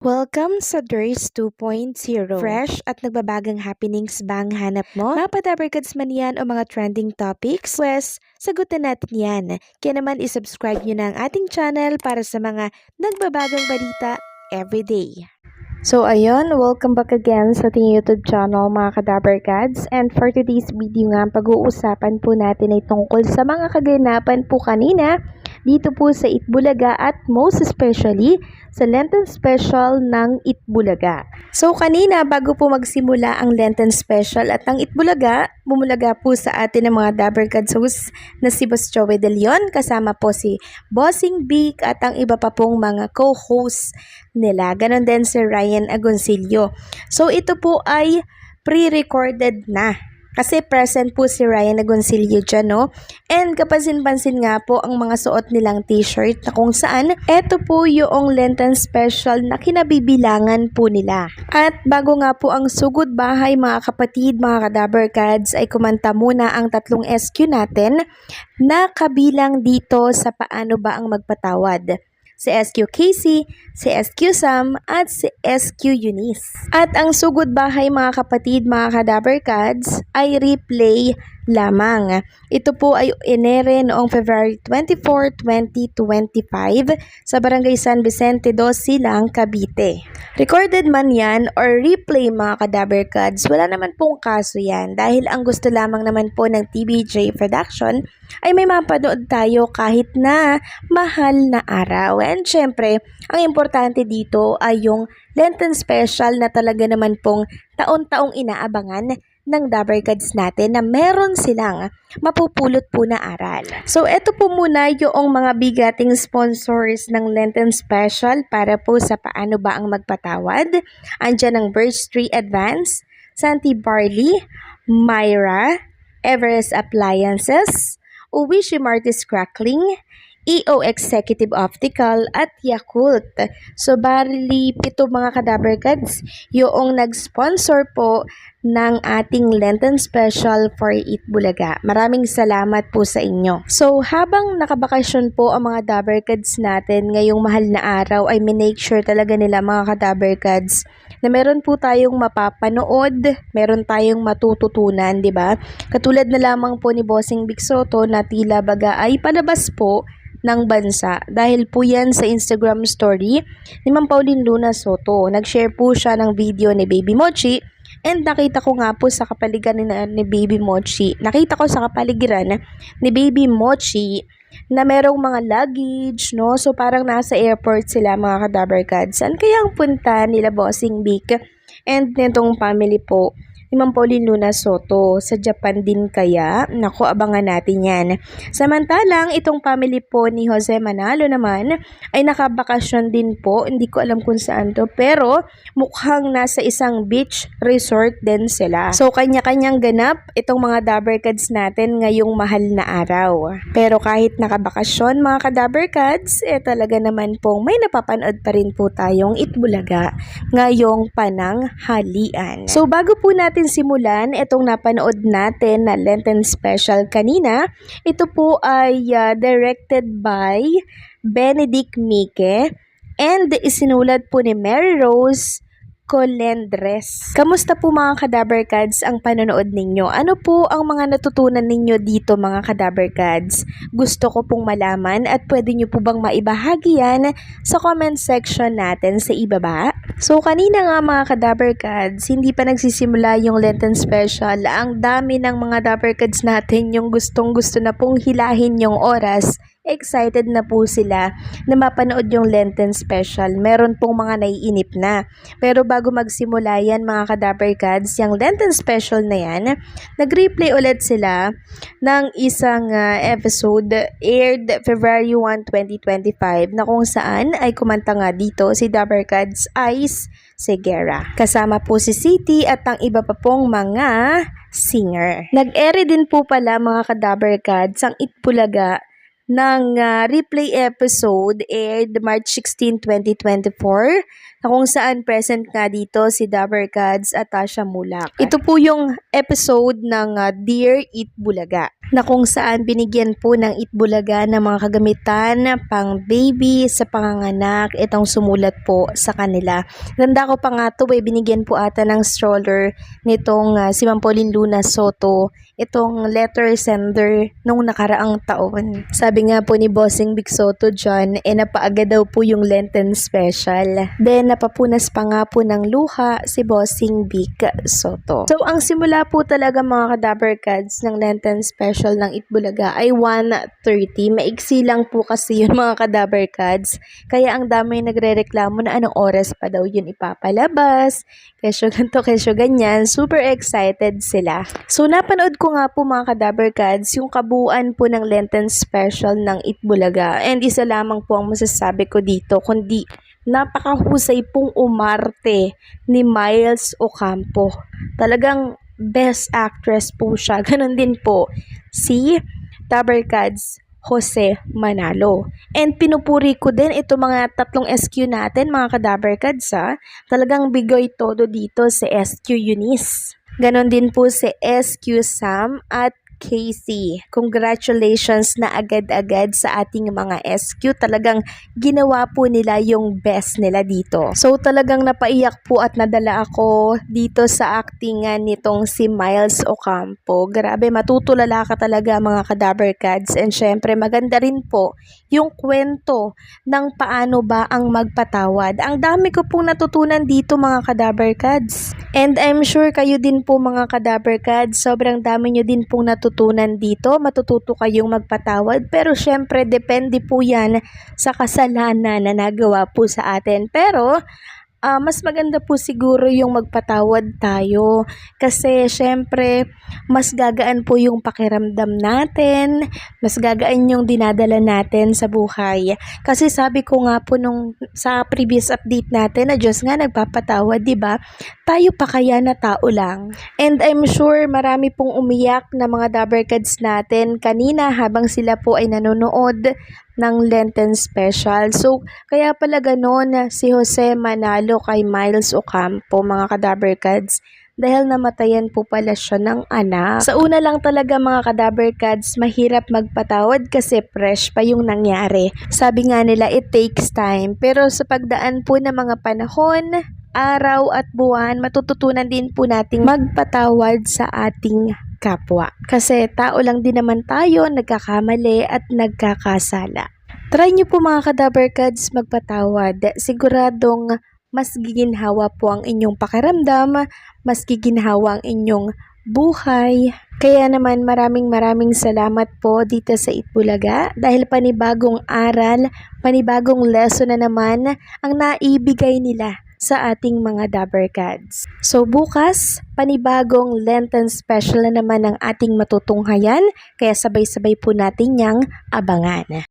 Welcome sa DRS 2.0. Fresh at nagbabagang happenings ba ang hanap mo? Mga padabarkads man yan o mga trending topics? Pwes, sagutin natin yan. Kaya naman isubscribe nyo na ang ating channel para sa mga nagbabagang balita everyday. So ayun, welcome back again sa ating YouTube channel mga kadabarkads. And for today's video nga, pag-uusapan po natin ay tungkol sa mga kaganapan po kanina dito po sa Itbulaga at most especially sa Lenten Special ng Itbulaga. So kanina bago po magsimula ang Lenten Special at ang Itbulaga, bumulaga po sa atin ang mga Dabarkads host na si Boss Joey De Leon, kasama po si Bossing Big at ang iba pa pong mga co-hosts nila. Ganon din si Ryan Agoncillo. So ito po ay pre-recorded na. Kasi present po si Ryan Agoncillo dyan, no? And kapansin-pansin nga po ang mga suot nilang t-shirt na kung saan eto po yung Lenten Special na kinabibilangan po nila. At bago nga po ang sugod bahay mga kapatid, mga kadabarkads, ay kumanta muna ang tatlong SQ natin na kabilang dito sa Paano Ba Ang Magpatawad. Si SQ Casey, si SQ Sam, at si SQ Eunice. At ang sugod bahay mga kapatid, mga kadabarkads, ay replay lamang. Ito po ay inere noong February 24, 2025 sa Barangay San Vicente 2, Silang, Cavite. Recorded man yan or replay mga kadabarkads, wala naman pong kaso yan dahil ang gusto lamang naman po ng TBJ Production ay may mapanood tayo kahit na mahal na araw. And syempre, ang importante dito ay yung Lenten Special na talaga naman pong taon-taong inaabangan ng Dabarkads natin na meron silang mapupulot po na aral. So, eto po muna yung mga bigating sponsors ng Lenten Special para po sa Paano Ba Ang Magpatawad. Andyan ang Birch Tree Advance, Santi Barley, Myra, Everest Appliances, Uwishi Martis Crackling, EO Executive Optical at Yakult. So bali ito mga kadabarkads yung nag-sponsor po ng ating Lenten Special for Itbulaga. Maraming salamat po sa inyo. So habang nakabakasyon po ang mga dabarkads natin ngayong mahal na araw ay minake sure talaga nila mga kadabarkads na meron po tayong mapapanood, meron tayong matututunan, di ba? Katulad na lamang po ni Bossing Big Soto na tila baga ay palabas po ng bansa dahil po yan sa Instagram story ni Ma'am Pauline Luna Soto. Nag-share po siya ng video ni Baby Mochi and nakita ko nga po sa kapaligiran ni Baby Mochi. Nakita ko sa kapaligiran ni Baby Mochi na merong mga luggage, no? So parang nasa airport sila mga kadabarkads. Saan kaya ang punta nila Bossing Big and nitong family po ni Ma'am Pauline Luna Soto? Sa Japan din kaya? Naku, abangan natin yan. Samantalang, itong family po ni Jose Manalo naman ay nakabakasyon din po. Hindi ko alam kung saan to, pero mukhang nasa isang beach resort din sila. So, kanya-kanyang ganap itong mga dabarkads natin ngayong mahal na araw. Pero kahit nakabakasyon mga kadabarkads, talaga naman pong may napapanood pa rin po tayong Itbulaga ngayong pananghalian. So, bago po natin simulan itong napanood natin na Lenten Special kanina, ito po ay directed by Benedict Mike and isinulat po ni Mary Rose Colendres. Kamusta po mga kadabarkads ang panonood ninyo? Ano po ang mga natutunan ninyo dito mga kadabarkads? Gusto ko pong malaman at pwede nyo po bang maibahagi yan sa comment section natin sa ibaba? So kanina nga mga kadabarkads, hindi pa nagsisimula yung Lenten Special. Ang dami ng mga dabarkads natin yung gustong-gusto na pong hilahin yung oras. Excited na po sila na mapanood yung Lenten Special. Meron pong mga naiinip na. Pero bago magsimula yan mga kadabarkads, yung Lenten Special na yan, nag-replay ulit sila ng isang episode aired February 1, 2025 na kung saan ay kumanta nga dito si Dabarkads Ice Segura. Kasama po si City at ang iba pa pong mga singer. Nag-ere din po pala mga kadabarkads ang Itbulaga ng replay episode aired March 16, 2024 na kung saan present nga dito si Dabarkads at Tasha Mulak. Ito po yung episode ng Dear Itbulaga. na kung saan binigyan po ng Itbulaga ng mga kagamitan pang baby sa panganganak. Itong sumulat po sa kanila. Ganda ko pa nga to, binigyan po ata ng stroller nitong si Ma'am Pauline Luna Soto, itong letter sender nung nakaraang taon. Sabi nga po ni Bossing Vic Soto dyan, napaaga daw po yung Lenten special. Then napapunas pa nga po ng luha si Bossing Vic Soto. So ang simula po talaga mga Kadaber Cards ng Lenten special ng Itbulaga ay 1:30. Maiksi lang po kasi yun mga Kadaber Cards. Kaya ang dami nagre-reklamo na anong oras pa daw yun ipapalabas. Kesyo ganito, kesyo ganyan. Super excited sila. So napanood ko nga po mga Kadaber Cards yung kabuuan po ng Lenten special ng Itbulaga. And isa lamang po ang masasabi ko dito, kundi napakahusay pong umarte ni Miles Ocampo. Talagang best actress po siya. Ganon din po si Tabercads Jose Manalo. And pinupuri ko din ito mga tatlong SQ natin mga Kadabercads ha. Talagang bigoy todo dito si SQ Eunice. Ganon din po si SQ Sam at Casey. Congratulations na agad-agad sa ating mga SQ. Talagang ginawa po nila yung best nila dito. So talagang napaiyak po at nadala ako dito sa actingan nitong si Miles Ocampo. Grabe, matutulala ka talaga mga Kadaber Cards. And syempre maganda rin po yung kwento ng paano ba ang magpatawad. Ang dami ko pong natutunan dito mga Kadaber Cards. And I'm sure kayo din po mga Kadaber Cards, sobrang dami nyo din pong natutunan dito. Matututo kayong magpatawad. Pero syempre depende po yan sa kasalanan na nagawa po sa atin. Pero mas maganda po siguro yung magpatawad tayo kasi syempre mas gagaan po yung pakiramdam natin, mas gagaan yung dinadala natin sa buhay. Kasi sabi ko nga po nung sa previous update natin na Diyos nga nagpapatawad, di ba? Tayo pa kaya na tao lang. And I'm sure marami pong umiyak na mga Dabercads natin kanina habang sila po ay nanonood ng Lenten special. So, kaya pala ganon si Jose Manalo kay Miles Ocampo, mga Kadabercads, dahil namatayan po pala siya ng anak. Sa una lang talaga mga Kadabercads, mahirap magpatawad kasi fresh pa yung nangyari. Sabi nga nila, it takes time. Pero sa pagdaan po ng mga panahon, araw at buwan, matututunan din po nating magpatawad sa ating kapwa. Kasi tao lang din naman tayo, nagkakamali at nagkakasala. Try nyo po mga Kadabercads magpatawad. Siguradong mas giginhawa po ang inyong pakiramdam, mas giginhawa ang inyong buhay. Kaya naman maraming salamat po dito sa Itbulaga dahil panibagong aral, panibagong lesson na naman ang naibigay nila sa ating mga Dabercads. So bukas, panibagong Lenten special na naman ang ating matutunghayan, kaya sabay-sabay po natin niyang abangan.